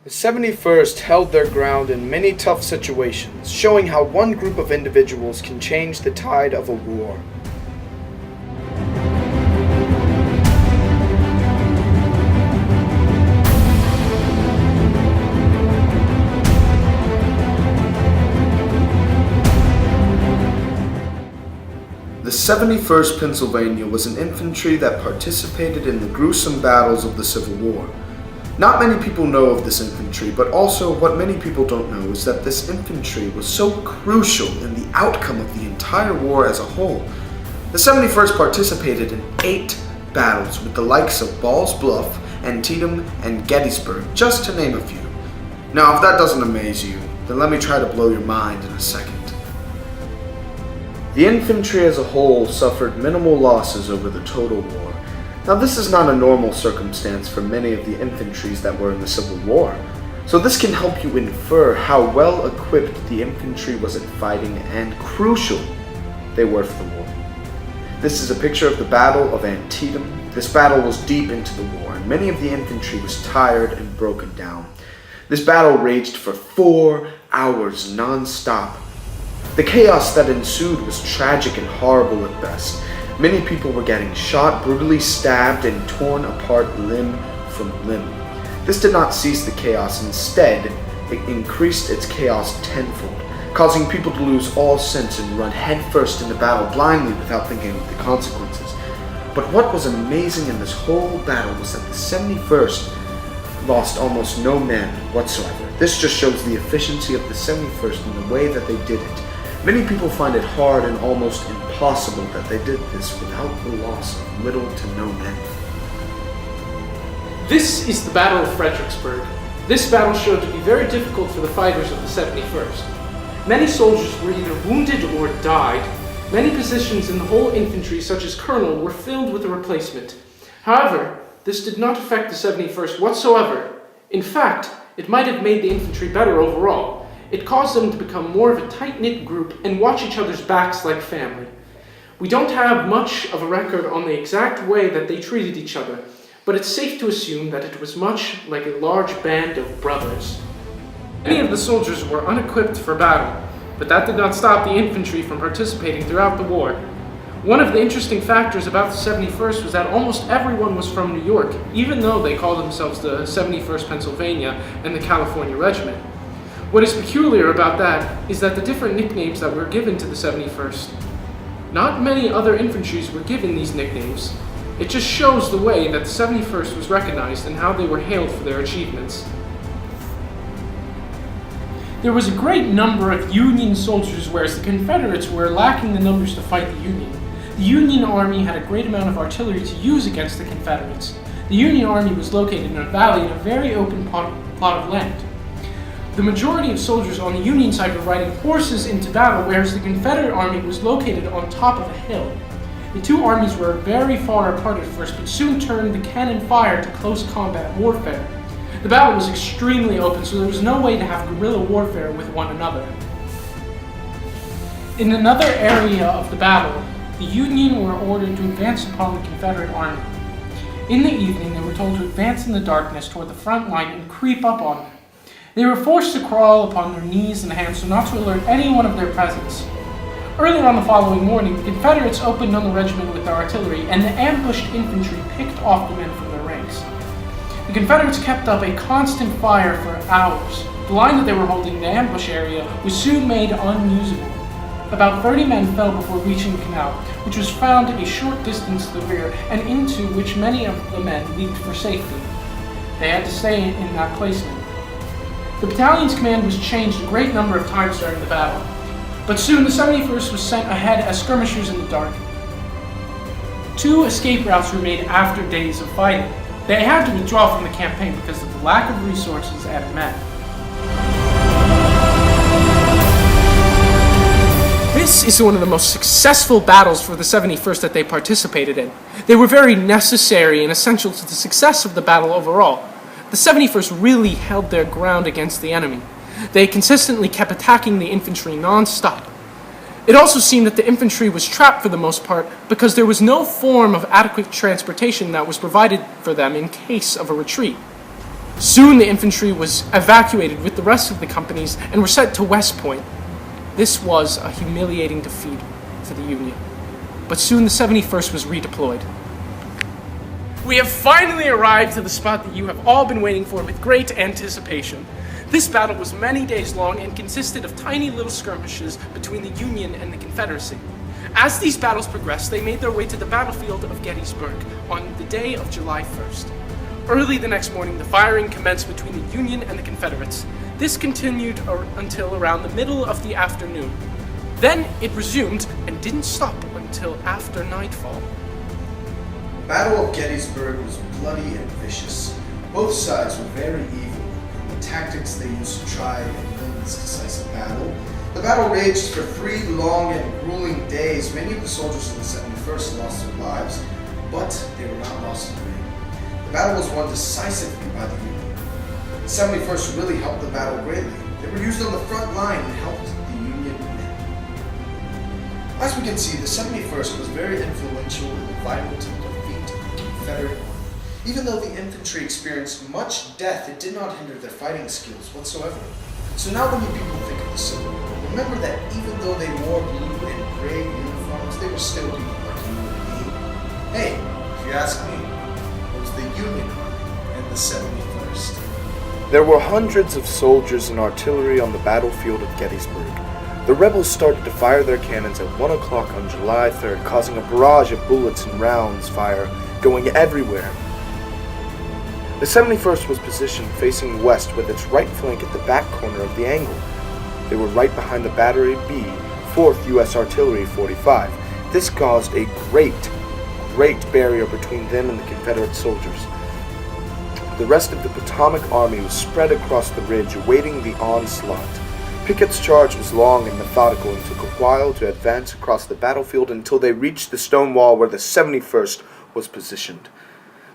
The 71st held their ground in many tough situations, showing how one group of individuals can change the tide of a war. The 71st Pennsylvania was an infantry that participated in the gruesome battles of the Civil War. Not many people know of this infantry, but also what many people don't know is that this infantry was so crucial in the outcome of the entire war as a whole. The 71st participated in 8 battles with the likes of Ball's Bluff, Antietam, and Gettysburg, just to name a few. Now, if that doesn't amaze you, then let me try to blow your mind in a second. The infantry as a whole suffered minimal losses over the total war. Now, this is not a normal circumstance for many of the infantries that were in the Civil War, so this can help you infer how well equipped the infantry was at fighting and crucial they were for the war. This is a picture of the Battle of Antietam. This battle was deep into the war, and many of the infantry was tired and broken down. This battle raged for 4 hours non-stop. The chaos that ensued was tragic and horrible at best. Many people were getting shot, brutally stabbed, and torn apart limb from limb. This did not cease the chaos. Instead, it increased its chaos tenfold, causing people to lose all sense and run headfirst into battle blindly without thinking of the consequences. But what was amazing in this whole battle was that the 71st lost almost no men whatsoever. This just shows the efficiency of the 71st in the way that they did it. Many people find it hard and almost impossible that they did this without the loss of little to no men. This is the Battle of Fredericksburg. This battle showed to be very difficult for the fighters of the 71st. Many soldiers were either wounded or died. Many positions in the whole infantry, such as colonel, were filled with a replacement. However, this did not affect the 71st whatsoever. In fact, it might have made the infantry better overall. It caused them to become more of a tight-knit group and watch each other's backs like family. We don't have much of a record on the exact way that they treated each other, but it's safe to assume that it was much like a large band of brothers. Many of the soldiers were unequipped for battle, but that did not stop the infantry from participating throughout the war. One of the interesting factors about the 71st was that almost everyone was from New York, even though they called themselves the 71st Pennsylvania and the California Regiment. What is peculiar about that is that the different nicknames that were given to the 71st. Not many other infantries were given these nicknames. It just shows the way that the 71st was recognized and how they were hailed for their achievements. There was a great number of Union soldiers, whereas the Confederates were lacking the numbers to fight the Union. The Union Army had a great amount of artillery to use against the Confederates. The Union Army was located in a valley in a very open plot of land. The majority of soldiers on the Union side were riding horses into battle, whereas the Confederate army was located on top of a hill. The two armies were very far apart at first, but soon turned the cannon fire to close combat warfare. The battle was extremely open, so there was no way to have guerrilla warfare with one another. In another area of the battle, the Union were ordered to advance upon the Confederate army. In the evening, they were told to advance in the darkness toward the front line and creep up on them. They were forced to crawl upon their knees and hands so not to alert anyone of their presence. Early on the following morning, the Confederates opened on the regiment with their artillery, and the ambushed infantry picked off the men from their ranks. The Confederates kept up a constant fire for hours. The line that they were holding in the ambush area was soon made unusable. About 30 men fell before reaching the canal, which was found a short distance to the rear, and into which many of the men leaped for safety. They had to stay in that placement. The battalion's command was changed a great number of times during the battle, but soon the 71st was sent ahead as skirmishers in the dark. 2 escape routes were made after days of fighting. They had to withdraw from the campaign because of the lack of resources and men. This is one of the most successful battles for the 71st that they participated in. They were very necessary and essential to the success of the battle overall. The 71st really held their ground against the enemy. They consistently kept attacking the infantry non-stop. It also seemed that the infantry was trapped for the most part because there was no form of adequate transportation that was provided for them in case of a retreat. Soon the infantry was evacuated with the rest of the companies and were sent to West Point. This was a humiliating defeat for the Union, but soon the 71st was redeployed. We have finally arrived to the spot that you have all been waiting for with great anticipation. This battle was many days long and consisted of tiny little skirmishes between the Union and the Confederacy. As these battles progressed, they made their way to the battlefield of Gettysburg on the day of July 1st. Early the next morning, the firing commenced between the Union and the Confederates. This continued until around the middle of the afternoon. Then it resumed and didn't stop until after nightfall. The Battle of Gettysburg was bloody and vicious. Both sides were very evil in the tactics they used to try and win this decisive battle. The battle raged for 3 long and grueling days. Many of the soldiers of the 71st lost their lives, but they were not lost in vain. The battle was won decisively by the Union. The 71st really helped the battle greatly. They were used on the front line and helped the Union win. As we can see, the 71st was very influential in the vital defeat of the Confederate Army. Even though the infantry experienced much death, it did not hinder their fighting skills whatsoever. So now when you people think of the Civil War, remember that even though they wore blue and gray uniforms, they were still people like you and me. Hey, if you ask me, it was the Union Army and the 71st. There were hundreds of soldiers and artillery on the battlefield of Gettysburg. The rebels started to fire their cannons at 1 o'clock on July 3rd, causing a barrage of bullets and rounds fire going everywhere. The 71st was positioned facing west with its right flank at the back corner of the angle. They were right behind the Battery B, 4th U.S. Artillery 45. This caused a great barrier between them and the Confederate soldiers. The rest of the Potomac Army was spread across the ridge, awaiting the onslaught. Pickett's charge was long and methodical and took a while to advance across the battlefield until they reached the stone wall where the 71st was positioned.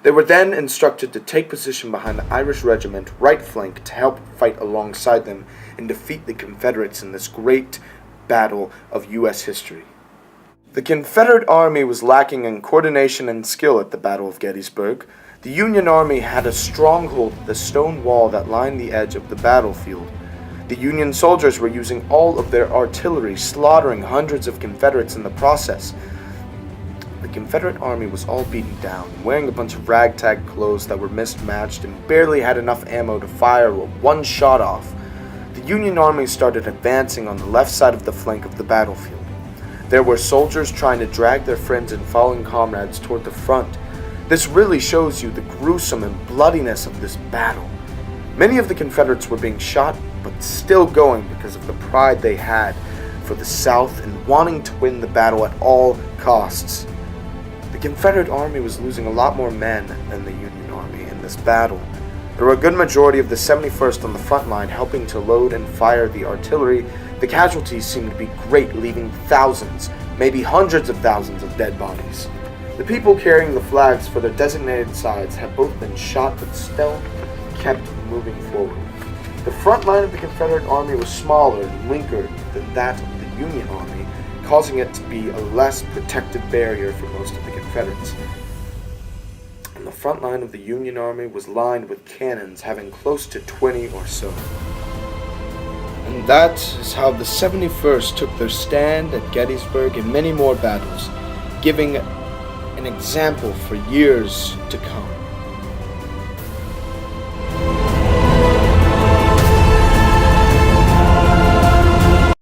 They were then instructed to take position behind the Irish Regiment right flank to help fight alongside them and defeat the Confederates in this great battle of U.S. history. The Confederate Army was lacking in coordination and skill at the Battle of Gettysburg. The Union Army had a stronghold at the stone wall that lined the edge of the battlefield. The Union soldiers were using all of their artillery, slaughtering hundreds of Confederates in the process. The Confederate Army was all beaten down, wearing a bunch of ragtag clothes that were mismatched and barely had enough ammo to fire one shot off. The Union Army started advancing on the left side of the flank of the battlefield. There were soldiers trying to drag their friends and fallen comrades toward the front. This really shows you the gruesome and bloodiness of this battle. Many of the Confederates were being shot, but still going because of the pride they had for the South and wanting to win the battle at all costs. The Confederate Army was losing a lot more men than the Union Army in this battle. There were a good majority of the 71st on the front line helping to load and fire the artillery. The casualties seemed to be great, leaving thousands, maybe hundreds of thousands of dead bodies. The people carrying the flags for their designated sides had both been shot but still kept moving forward. The front line of the Confederate Army was smaller and weaker than that of the Union Army, causing it to be a less protective barrier for most of the Confederates. And the front line of the Union Army was lined with cannons having close to 20 or so. And that is how the 71st took their stand at Gettysburg and many more battles, giving an example for years to come.